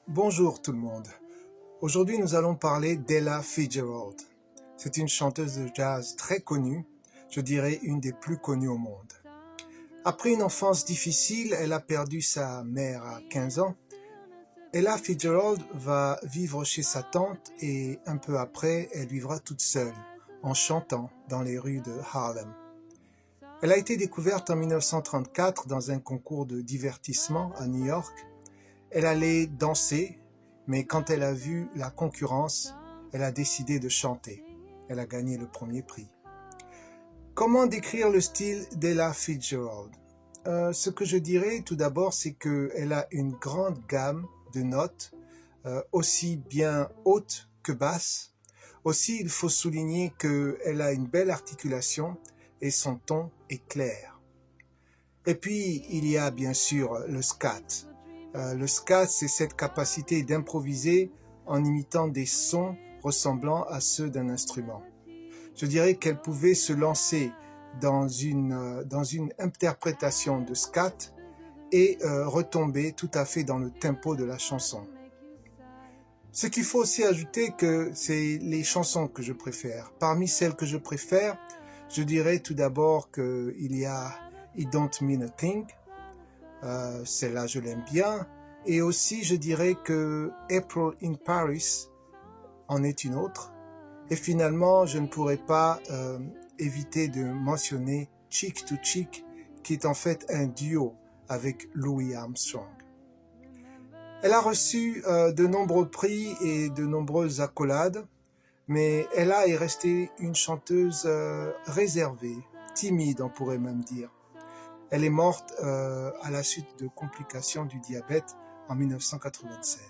Bonjour tout le monde. Aujourd'hui, nous allons parler d'Ella Fitzgerald. C'est une chanteuse de jazz très connue, je dirais une des plus connues au monde. Après une enfance difficile, elle a perdu sa mère à 15 ans. Ella Fitzgerald va vivre chez sa tante et un peu après, elle vivra toute seule, en chantant dans les rues de Harlem. Elle a été découverte en 1934 dans un concours de divertissement à New York. Elle allait danser, mais quand elle a vu la concurrence, elle a décidé de chanter. Elle a gagné le premier prix. Comment décrire le style d'Ella Fitzgerald? Ce que je dirais tout d'abord, c'est qu'elle a une grande gamme de notes, aussi bien hautes que basses. Aussi, il faut souligner qu'elle a une belle articulation et son ton est clair. Et puis, il y a bien sûr le scat. Le scat, c'est cette capacité d'improviser en imitant des sons ressemblant à ceux d'un instrument. Je dirais qu'elle pouvait se lancer dans une interprétation de scat et retomber tout à fait dans le tempo de la chanson. Ce qu'il faut aussi ajouter que c'est les chansons que je préfère. Parmi celles que je préfère, je dirais tout d'abord qu'il y a It Don't Mean a Thing, celle-là je l'aime bien, et aussi je dirais que April in Paris en est une autre, et finalement je ne pourrais pas éviter de mentionner Cheek to Cheek, qui est en fait un duo avec Louis Armstrong. Elle a reçu de nombreux prix et de nombreuses accolades, mais Ella est restée une chanteuse réservée, timide on pourrait même dire. Elle est morte à la suite de complications du diabète en 1996.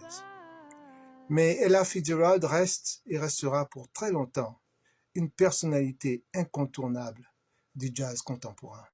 Mais Ella Fitzgerald reste et restera pour très longtemps une personnalité incontournable du jazz contemporain.